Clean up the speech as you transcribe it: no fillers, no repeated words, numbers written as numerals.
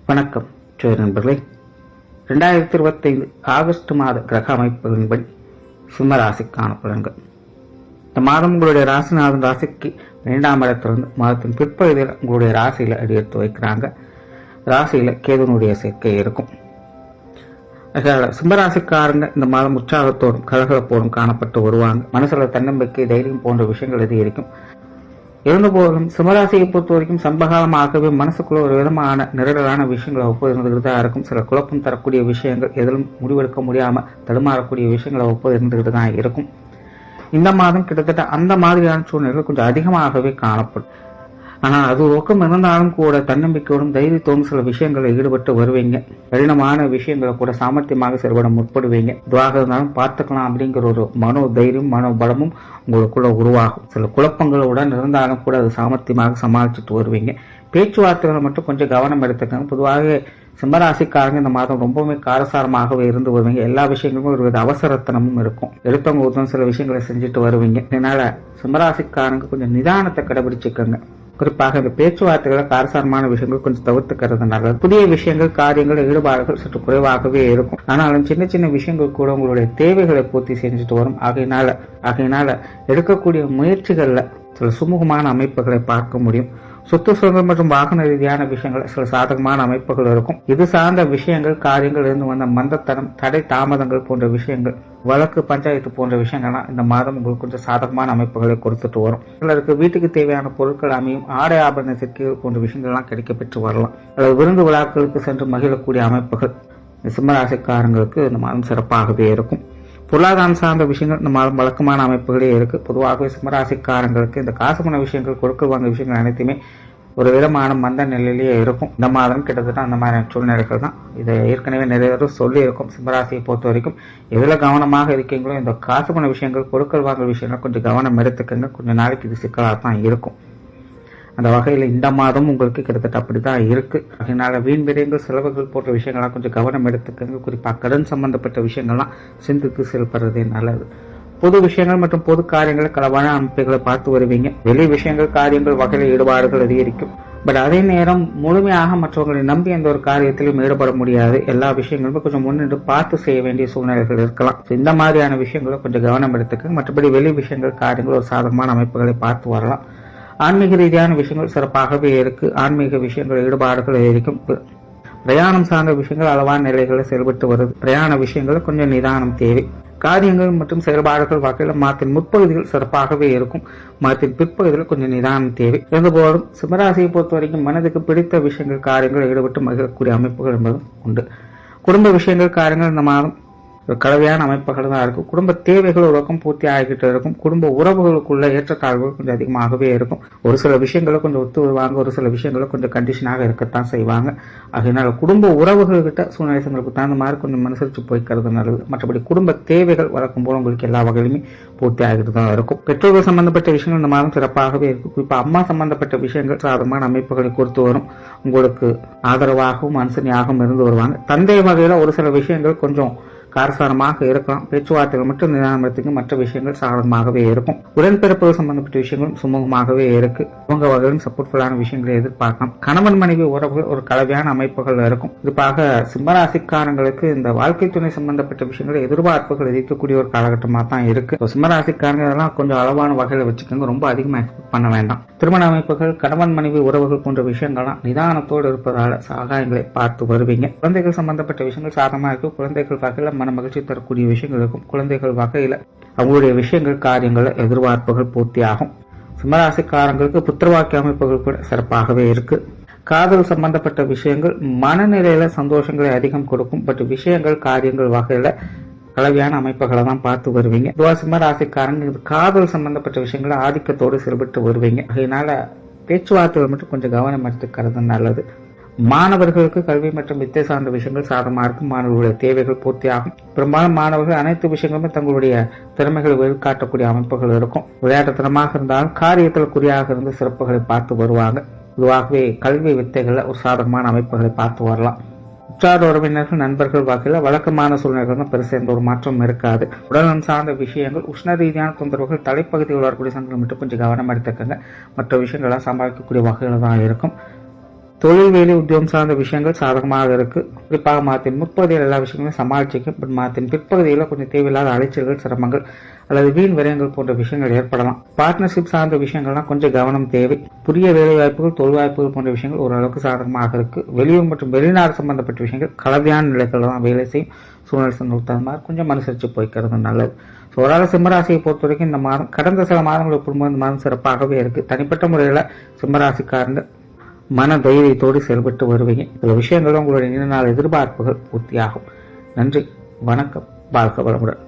வணக்கம் நண்பர்களே. 2025 ஆகஸ்ட் மாத கிரக அமைப்புகளின்படி சிம்ம ராசிக்கான பலன்கள். இந்த மாதம் உங்களுடைய ராசிநாதன் ராசிக்கு 2ஆம் இடத்திலிருந்து மாதத்தின் பிற்பகுதியில் உங்களுடைய ராசியில அடியெடுத்து வைக்கிறாங்க. ராசியில கேதுனுடைய சேர்க்கை இருக்கும். சிம்மராசிக்காரங்க இந்த மாதம் உற்சாகத்தோடும் கலகலப்போடும் காணப்பட்டு வருவாங்க. மனசுல தன்னம்பிக்கை, தைரியம் போன்ற விஷயங்கள் அதிகரிக்கும். இருந்தபோதும் சிம்மராசியை பொறுத்த வரைக்கும் சம்பகாலமாகவே மனசுக்குள்ள ஒரு விதமான நிரடலான விஷயங்களை ஒப்புவது இருந்துகிட்டு தான் இருக்கும். சில குழப்பம் தரக்கூடிய விஷயங்கள், எதிலும் முடிவெடுக்க முடியாம தடுமாறக்கூடிய விஷயங்களை ஒப்புவது இருந்துகிட்டு தான் இருக்கும். இந்த மாதம் கிட்டத்தட்ட அந்த மாதிரியான சூழ்நிலைகள் கொஞ்சம் அதிகமாகவே காணப்படும். ஆனா அது ஒக்கம் இருந்தாலும் கூட தன்னம்பிக்கையோடும் தைரியத்தோடும் சில விஷயங்களை ஈடுபட்டு வருவீங்க. கடினமான விஷயங்களை கூட சாமர்த்தியமாக செயல்பட முற்படுவீங்க. இதுவாக இருந்தாலும் பார்த்துக்கலாம் அப்படிங்கிற ஒரு மனோ தைரியம், மனோபலமும் உங்களுக்குள்ள உருவாகும். சில குழப்பங்களுடன் இருந்தாலும் கூட அது சாமர்த்தியமாக சமாளிச்சுட்டு வருவீங்க. பேச்சுவார்த்தைகளை மட்டும் கொஞ்சம் கவனம் எடுத்துக்கணும். பொதுவாக சிம்மராசிக்காரங்க இந்த மாதம் ரொம்பவுமே காரசாரமாகவே இருந்து வருவீங்க. எல்லா விஷயங்களும் ஒரு வித அவசரத்தனமும் இருக்கும். எடுத்தவங்க ஒருத்தவங்க சில விஷயங்களை செஞ்சுட்டு வருவீங்க. இதனால சிம்மராசிக்காரங்க கொஞ்சம் நிதானத்தை கடைபிடிச்சுக்கோங்க. குறிப்பாக இந்த பேச்சுவார்த்தைகளை காரசாரமான விஷயங்கள் கொஞ்சம் தவிர்த்துக்கிறது நல்லது. புதிய விஷயங்கள், காரியங்கள், ஈடுபாடுகள் சற்று குறைவாகவே இருக்கும். ஆனாலும் சின்ன சின்ன விஷயங்கள் கூட உங்களுடைய தேவைகளை பூர்த்தி செஞ்சுட்டு வரும். ஆகையினால எடுக்கக்கூடிய முயற்சிகள்ல சில சுமூகமான அமைப்புகளை பார்க்க முடியும். சொத்து சுதந்திரம் மற்றும் வாகன ரீதியான விஷயங்கள் சில சாதகமான அமைப்புகள் இருக்கும். இது சார்ந்த விஷயங்கள், காரியங்கள் இருந்து வந்த மந்தத்தனம், தடை தாமதங்கள் போன்ற விஷயங்கள், வழக்கு, பஞ்சாயத்து போன்ற விஷயங்கள்லாம் இந்த மாதம் உங்களுக்கு கொஞ்சம் சாதகமான அமைப்புகளை கொடுத்துட்டு வரும். சிலருக்கு வீட்டுக்கு தேவையான பொருட்கள் அமையும். ஆடை ஆபரண சேர்க்கைகள் போன்ற விஷயங்கள்லாம் கிடைக்க பெற்று வரலாம். அல்லது விருந்து விழாக்களுக்கு சென்று மகிழக்கூடிய அமைப்புகள் சிம்மராசிக்காரங்களுக்கு இந்த மாதம் சிறப்பாகவே இருக்கும். பொருளாதாரம் சார்ந்த விஷயங்கள் இந்த மாதம் வழக்கமான அமைப்புகளே இருக்கு. பொதுவாகவே சிம்மராசிக்காரங்களுக்கு இந்த காசு பண விஷயங்கள், கொடுக்கல் வாங்க விஷயங்கள் அனைத்துமே ஒரு விதமான மந்த நிலையிலேயே இருக்கும். இந்த மாதம் கிட்டத்தட்ட அந்த மாதிரியான சூழ்நிலைகள் தான். இதை ஏற்கனவே நிறைய பேர் சொல்லி இருக்கும். சிம்மராசியை பொறுத்த வரைக்கும் எதுல கவனமாக இருக்கீங்களோ இந்த காசு பண விஷயங்கள், கொடுக்கல் வாங்க விஷயங்கள் கொஞ்சம் கவனம் எடுத்துக்கங்க. கொஞ்சம் நாளைக்கு இது சிக்கலாக தான் இருக்கும். அந்த வகையில் இந்த மாதம் உங்களுக்கு கிட்டத்தட்ட அப்படிதான் இருக்கு. அதனால வீண் விரயங்கள், செலவுகள் போன்ற விஷயங்கள்லாம் கொஞ்சம் கவனம் எடுத்துக்கங்க. குறிப்பாக கடன் சம்பந்தப்பட்ட விஷயங்கள்லாம் சிந்தித்து செயல்படுறதே நல்லது. பொது விஷயங்கள் மற்றும் பொது காரியங்களை களவான அமைப்புகளை பார்த்து வருவீங்க. வெளி விஷயங்கள், காரியங்கள் வகையில் ஈடுபாடுகள் அதிகரிக்கும். பட் அதே நேரம் முழுமையாக மற்றவர்களை நம்பி எந்த ஒரு காரியத்திலும் ஈடுபட முடியாது. எல்லா விஷயங்களுமே கொஞ்சம் முன்னின்று பார்த்து செய்ய வேண்டிய சூழ்நிலைகள் இருக்கலாம். இந்த மாதிரியான விஷயங்களை கொஞ்சம் கவனம் எடுத்துக்கங்க. மற்றபடி வெளி விஷயங்கள், காரியங்கள் ஒரு சாதகமான அமைப்புகளை பார்த்து வரலாம். ஆன்மீக ரீதியான விஷயங்கள் சிறப்பாகவே இருக்கு. ஆன்மீக விஷயங்கள் ஈடுபாடுகள் இருக்கும். பிரயாணம் சார்ந்த விஷயங்கள் அளவான நிலைகளில் செயல்பட்டு வருது. பிரயாண விஷயங்கள் கொஞ்சம் நிதானம் தேவை. காரியங்கள் மற்றும் செயல்பாடுகள் வகையில் மாதத்தின் முற்பகுதிகள் சிறப்பாகவே இருக்கும். மாதத்தின் பிற்பகுதியில் கொஞ்சம் நிதானம் தேவை. இருந்தபோதும் சிம்மராசியை பொறுத்த வரைக்கும் மனதுக்கு பிடித்த விஷயங்கள், காரியங்கள் ஈடுபட்டு மகிழக்கூடிய அமைப்புகள் என்பதும் உண்டு. குடும்ப விஷயங்கள், காரியங்கள் இந்த மாதம் கலவையான அமைப்புகள் தான் இருக்கும். குடும்ப தேவைகள் ஒரு பக்கம் பூர்த்தி ஆகிட்டு இருக்கும். குடும்ப உறவுகளுக்குள்ள ஏற்றத்தாழ்வுகள் கொஞ்சம் அதிகமாகவே இருக்கும். ஒரு சில விஷயங்களை கொஞ்சம் ஒத்து வருவாங்க. ஒரு சில விஷயங்களை கொஞ்சம் கண்டிஷனாக இருக்கத்தான் செய்வாங்க. அதனால குடும்ப உறவுகள்கிட்ட சூழ்நிலைகளுக்கு தகுந்த மாதிரி கொஞ்சம் மனுசரிச்சு போய்க்கிறது நல்லது. மற்றபடி குடும்ப தேவைகள் வழக்கம் போல உங்களுக்கு எல்லா வகையிலுமே பூர்த்தி ஆகிட்டு தான் இருக்கும். பெற்றோர்கள் சம்பந்தப்பட்ட விஷயங்கள் இந்த மாதம் சிறப்பாகவே இருக்கும். குறிப்பா அம்மா சம்பந்தப்பட்ட விஷயங்கள் சாதகமான அமைப்புகளை கொடுத்து வரும். உங்களுக்கு ஆதரவாகவும் அனுசரணையாகவும் இருந்து வருவாங்க. தந்தை வகையில ஒரு சில விஷயங்கள் கொஞ்சம் காரசாரமாக இருக்கலாம். பேச்சுவார்த்தைகள் மட்டும் நிதானத்துக்கு மற்ற விஷயங்கள் சாதகமாகவே இருக்கும். உடன்பிறப்புகள் சம்பந்தப்பட்ட விஷயங்களும் சுமூகமாகவே இருக்கு. உங்க வகையிலும் சப்போர்ட்ஃபுல்லான விஷயங்களை எதிர்பார்க்கலாம். கணவன் மனைவி உறவுகள் ஒரு கலவையான அமைப்புகள் இருக்கும். குறிப்பாக சிம்மராசிக்காரங்களுக்கு இந்த வாழ்க்கை துணை சம்பந்தப்பட்ட விஷயங்களை எதிர்பார்ப்புகள் எதிர்க்கக்கூடிய ஒரு காலகட்டமாக தான் இருக்கு. சிம்மராசிக்காரங்க இதெல்லாம் கொஞ்சம் அளவான வகையில வச்சுக்கோங்க. ரொம்ப அதிகமா எக்ஸ்பெக்ட் பண்ண வேண்டாம். திருமண அமைப்புகள், கணவன் மனைவி உறவுகள் போன்ற விஷயங்கள்லாம் நிதானத்தோடு இருப்பதால சகாயங்களை பார்த்து வருவீங்க. குழந்தைகள் சம்பந்தப்பட்ட விஷயங்கள் சாதகமாக இருக்கும். குழந்தைகள் வகையில மன மகிழ்ச்சி தரக்கூடிய விஷயங்கள் இருக்கும். குழந்தைகள் வகையில அவங்களுடைய விஷயங்கள், காரியங்கள், எதிர்பார்ப்புகள் பூர்த்தி ஆகும். சிம்மராசிக்காரங்களுக்கு புத்திரவாக்கிய அமைப்புகள் கூட சிறப்பாகவே இருக்கு. காதல் சம்பந்தப்பட்ட விஷயங்கள் மனநிலையில சந்தோஷங்களை அதிகம் கொடுக்கும். பட் விஷயங்கள், காரியங்கள் வகையில கலவையான அமைப்புகளை தான் பார்த்து வருவீங்க. சிம்மராசிக்காரங்க காதல் சம்பந்தப்பட்ட விஷயங்களை ஆதிக்கத்தோடு செயல்பட்டு வருவீங்க. அதனால பேச்சுவார்த்தைகள் மட்டும் கொஞ்சம் கவனம் எடுத்துக்கிறது நல்லது. மாணவர்களுக்கு கல்வி மற்றும் வித்தை சார்ந்த விஷயங்கள் சாதகமாக இருக்கும். மாணவர்களுடைய தேவைகள் பூர்த்தியாகும். பெரும்பாலும் மாணவர்கள் அனைத்து விஷயங்களுமே தங்களுடைய திறமைகளை வெளிக்காட்டக்கூடிய அமைப்புகள் இருக்கும். விளையாட்டுத்தனமாக இருந்தாலும் காரியத்தில் குறியாக இருந்து சிறப்புகளை பார்த்து வருவாங்க. பொதுவாகவே கல்வி வித்தைகள்ல ஒரு சாதகமான அமைப்புகளை பார்த்து வரலாம். உற்றார் உறவினர்கள், நண்பர்கள் வகையில் வழக்கமான சூழ்நிலைகள் தான் பெருசு எந்த ஒரு மாற்றம் இருக்காது. உடல்நலம் சார்ந்த விஷயங்கள், உஷ்ண ரீதியான தொந்தரவுகள், தலைப்பகுதியில் வரக்கூடிய சங்கங்கள் மட்டும் கொஞ்சம் கவனம் எடுத்துக்கங்க. மற்ற விஷயங்கள்லாம் சமாளிக்கக்கூடிய வகையில் தான் இருக்கும். தொழில் வேலை உத்தியோகம் சார்ந்த விஷயங்கள் சாதகமாக இருக்கு. குறிப்பாக மாதத்தின் முற்பகுதியில் எல்லா விஷயங்களும் சமாளிச்சிக்கும். மாதத்தின் பிற்பகுதியில் கொஞ்சம் தேவையில்லாத அலைச்சல்கள், சிரமங்கள் அல்லது வீண் விரயங்கள் போன்ற விஷயங்கள் ஏற்படலாம். பார்ட்னர்ஷிப் சார்ந்த விஷயங்கள்லாம் கொஞ்சம் கவனம் தேவை. புதிய வேலை வாய்ப்புகள், தொழில் வாய்ப்புகள் போன்ற விஷயங்கள் ஓரளவுக்கு சாதகமாக இருக்கு. வெளியூர் மற்றும் வெளிநாடு சம்பந்தப்பட்ட விஷயங்கள் கலவையான நிலைகள் தான் வேலை செய்யும். சூழ்நிலை தகுந்த மாதிரி கொஞ்சம் அனுசரித்து போய்க்கிறது நல்லது. ஓராள சிம்மராசியை பொறுத்த வரைக்கும் இந்த மாதம் கடந்த சில மாதங்களை ஒப்பிடும்போது இந்த மாதம் சிறப்பாகவே இருக்கு. தனிப்பட்ட முறையில் சிம்மராசிக்காரங்க மன தைரியத்தோடு செயல்பட்டு வருவீங்க. சில விஷயங்கள் உங்களுடைய நீண்ட நாள் எதிர்பார்ப்புகள் பூர்த்தியாகும். நன்றி, வணக்கம், வாழ்க வளமுடன்.